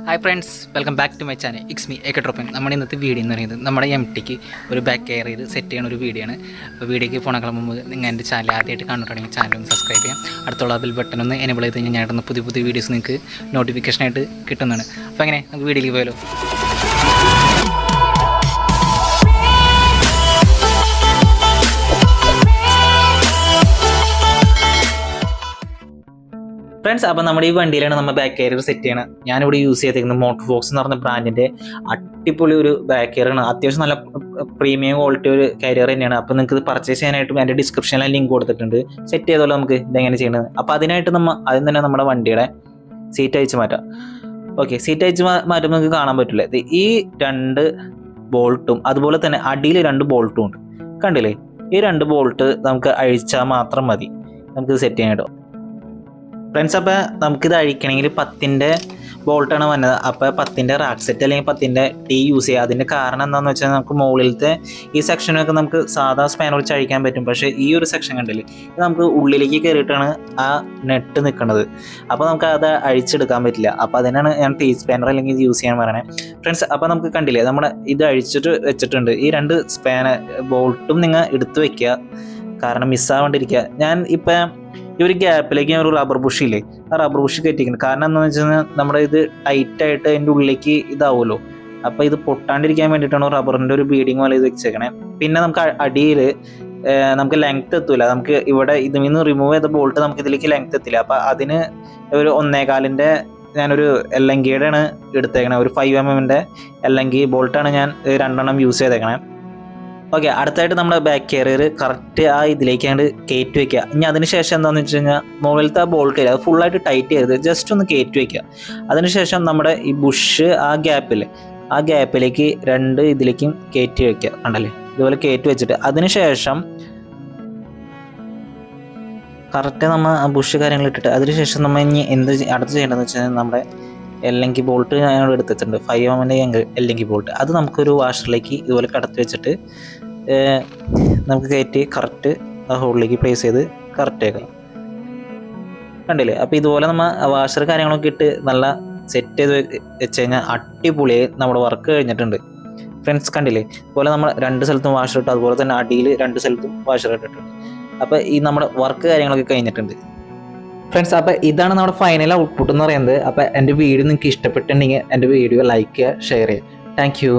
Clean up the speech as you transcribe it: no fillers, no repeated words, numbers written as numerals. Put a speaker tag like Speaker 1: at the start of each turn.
Speaker 1: Hi friends, welcome back to my channel. It's me എക്കട്രോപ്പൻ. നമ്മുടെ ഇന്നത്തെ വീഡിയോ എന്ന് പറയുന്നത് നമ്മുടെ MTക്ക് ഒരു ബാക്ക് കെയർ ചെയ്ത് സെറ്റ് ചെയ്യുന്ന ഒരു വീഡിയോ ആണ്. അപ്പോൾ വീഡിയോക്ക് പോണേക്കാൾ മുമ്പ് നിങ്ങൾ എൻ്റെ ചാനൽ ആദ്യമായിട്ട് കാണുന്നുണ്ടെങ്കിൽ ചാനൽ ഒന്ന് സബ്സ്ക്രൈബ് ചെയ്യാം. അടുത്തുള്ള ബെൽ ബട്ടൺ ഒന്ന് എനേബിൾ ചെയ്ത് കഴിഞ്ഞാൽ ഞാനിടുന്ന പുതിയ പുതിയ വീഡിയോസ് നിങ്ങൾക്ക് നോട്ടിഫിക്കേഷനായിട്ട് കിട്ടുന്നതാണ്. അപ്പോൾ അങ്ങനെ നമുക്ക് വീഡിയോയിലേക്ക് പോയാലോ. ഫ്രണ്ട്സ്, അപ്പോൾ നമ്മുടെ ഈ വണ്ടിയിലാണ് നമ്മൾ ബാക്ക് കെയർ സെറ്റ് ചെയ്യണം. ഞാനിവിടെ യൂസ് ചെയ്തിരിക്കുന്നത് മോട്ടോർ ഫോക്സ് എന്ന് പറഞ്ഞ ബ്രാൻഡിൻ്റെ അടിപൊളി ഒരു ബാക്ക് കെയറാണ്. അത്യാവശ്യം നല്ല പ്രീമിയം ക്വാളിറ്റി ഒരു കാരിയർ തന്നെയാണ്. അപ്പോൾ നിങ്ങൾക്ക് ഇത് പർച്ചേസ് ചെയ്യാനായിട്ട് എൻ്റെ ഡിസ്ക്രിപ്ഷനിൽ ലിങ്ക് കൊടുത്തിട്ടുണ്ട്. സെറ്റ് ചെയ്തോളൂ നമുക്ക് ഇതെങ്ങനെ ചെയ്യുന്നത്. അപ്പോൾ അതിനായിട്ട് ആദ്യം തന്നെ നമ്മുടെ വണ്ടിയുടെ സീറ്റ് അയച്ച് മാറ്റാം. ഓക്കെ, സീറ്റ് അയച്ച് മാറ്റുമ്പോൾ നിങ്ങൾക്ക് കാണാൻ പറ്റില്ല, ഈ 2 ബോൾട്ടും അതുപോലെ തന്നെ അടിയിൽ 2 ബോൾട്ടും ഉണ്ട്. കണ്ടില്ലേ? ഈ 2 ബോൾട്ട് നമുക്ക് അഴിച്ചാൽ മാത്രം മതി നമുക്കിത് സെറ്റ് ചെയ്യാനായിട്ട്. ഫ്രണ്ട്സ്, അപ്പോൾ നമുക്കിത് അഴിക്കണമെങ്കിൽ 10-ൻ്റെ ബോൾട്ടാണ് വന്നത്. അപ്പോൾ 10-ൻ്റെ റാക്ക് സെറ്റ് അല്ലെങ്കിൽ 10-ൻ്റെ ടീ യൂസ് ചെയ്യുക. അതിൻ്റെ കാരണം എന്താണെന്ന് വെച്ചാൽ നമുക്ക് മുകളിലത്തെ ഈ സെക്ഷനൊക്കെ നമുക്ക് സാധാ സ്പാനർ വെച്ച് അഴിക്കാൻ പറ്റും. പക്ഷേ ഈ ഒരു സെക്ഷൻ കണ്ടില്ലേ, ഇത് നമുക്ക് ഉള്ളിലേക്ക് കയറിയിട്ടാണ് ആ നെറ്റ് നിൽക്കുന്നത്. അപ്പോൾ നമുക്ക് അത് അഴിച്ചെടുക്കാൻ പറ്റില്ല. അപ്പോൾ അതിനാണ് ഞാൻ ടീ സ്പാനർ അല്ലെങ്കിൽ ഇത് യൂസ് ചെയ്യാൻ പറയണേ. ഫ്രണ്ട്സ്, അപ്പോൾ നമുക്ക് കണ്ടില്ലേ, നമ്മുടെ ഇത് അഴിച്ചിട്ട് വെച്ചിട്ടുണ്ട്. ഈ 2 ബോൾട്ടും നിങ്ങൾ എടുത്ത് വെക്കുക, കാരണം മിസ്സാവാണ്ടിരിക്കുക. ഞാൻ ഇപ്പം ഈ ഒരു ഗ്യാപ്പിലേക്ക് ഞാൻ ഒരു റബ്ബർ ബുഷ് ഇല്ലേ, ആ റബ്ബർ ബുഷ് കയറ്റിക്കണം. കാരണം എന്താണെന്ന് വെച്ച് കഴിഞ്ഞാൽ നമ്മുടെ ഇത് ടൈറ്റായിട്ട് അതിൻ്റെ ഉള്ളിലേക്ക് ഇതാവുമല്ലോ. അപ്പോൾ ഇത് പൊട്ടാണ്ടിരിക്കാൻ വേണ്ടിയിട്ടാണ് റബ്ബറിൻ്റെ ഒരു ബീഡിങ് പോലെ ഇത് വെച്ചേക്കണേ. പിന്നെ നമുക്ക് അടിയിൽ നമുക്ക് ലെങ്ത് എത്തൂല. നമുക്ക് ഇവിടെ ഇതിൽ നിന്ന് റിമൂവ് ചെയ്ത ബോൾട്ട് നമുക്ക് ഇതിലേക്ക് ലെങ്ത് എത്തില്ല. അപ്പോൾ അതിന് ഒരു 1.25-ൻ്റെ ഞാനൊരു LNKയുടെ ആണ് എടുത്തേക്കണേ. ഒരു 5mm LNK ബോൾട്ടാണ് ഞാൻ 2 യൂസ് ചെയ്തേക്കണേ. ഓക്കെ, അടുത്തായിട്ട് നമ്മുടെ ബാക്ക് കെയറിയർ കറക്റ്റ് ആ ഇതിലേക്കാണ്ട് കയറ്റി വയ്ക്കുക. ഇനി അതിനുശേഷം എന്താണെന്ന് വെച്ച് കഴിഞ്ഞാൽ മുകളിലത്തെ ആ ബോൾട്ട് ഇല്ല, അത് ഫുള്ളായിട്ട് ടൈറ്റ് ചെയ്ത് ജസ്റ്റ് ഒന്ന് കയറ്റി വയ്ക്കുക. അതിനുശേഷം നമ്മുടെ ഈ ബുഷ് ആ ഗ്യാപ്പിലേക്ക് 2 ഇതിലേക്കും കയറ്റി വയ്ക്കുക. കണ്ടല്ലേ, ഇതുപോലെ കയറ്റി വെച്ചിട്ട് അതിനുശേഷം കറക്റ്റ് നമ്മൾ ആ ബുഷ് കാര്യങ്ങൾ ഇട്ടിട്ട് അതിനുശേഷം നമ്മൾ ഇനി അടുത്ത് ചെയ്യേണ്ടതെന്ന് വെച്ച് കഴിഞ്ഞാൽ നമ്മുടെ LNK ബോൾട്ട് ഞാൻ എടുത്തിട്ടുണ്ട്, 5mm LNK ബോൾട്ട്. അത് നമുക്കൊരു വാഷറിലേക്ക് ഇതുപോലെ കടത്തി വെച്ചിട്ട് നമുക്ക് കയറ്റി കറക്റ്റ് ആ ഹോളിലേക്ക് പ്ലേസ് ചെയ്ത് കറക്റ്റ് ആക്കാം. കണ്ടില്ലേ? അപ്പോൾ ഇതുപോലെ നമ്മൾ വാഷർ കാര്യങ്ങളൊക്കെ ഇട്ട് നല്ല സെറ്റ് ചെയ്ത് വെച്ച് കഴിഞ്ഞാൽ അടിപൊളിയായി നമ്മുടെ വർക്ക് കഴിഞ്ഞിട്ടുണ്ട്. ഫ്രണ്ട്സ്, കണ്ടില്ലേ? ഇതുപോലെ നമ്മൾ 2 സ്ഥലത്തും വാഷർ ഇട്ടു, അതുപോലെ തന്നെ അടിയിൽ 2 സ്ഥലത്തും വാഷർ ഇട്ടിട്ടുണ്ട്. അപ്പോൾ ഈ നമ്മുടെ വർക്ക് കാര്യങ്ങളൊക്കെ കഴിഞ്ഞിട്ടുണ്ട്. ഫ്രണ്ട്സ്, അപ്പോൾ ഇതാണ് നമ്മുടെ ഫൈനൽ ഔട്ട്പുട്ട് എന്ന് പറയുന്നത്. അപ്പോൾ എൻ്റെ വീഡിയോ നിങ്ങൾക്ക് ഇഷ്ടപ്പെട്ടിട്ടുണ്ടെങ്കിൽ എൻ്റെ വീഡിയോ ലൈക്ക് ചെയ്യുക, ഷെയർ ചെയ്യുക. Thank you.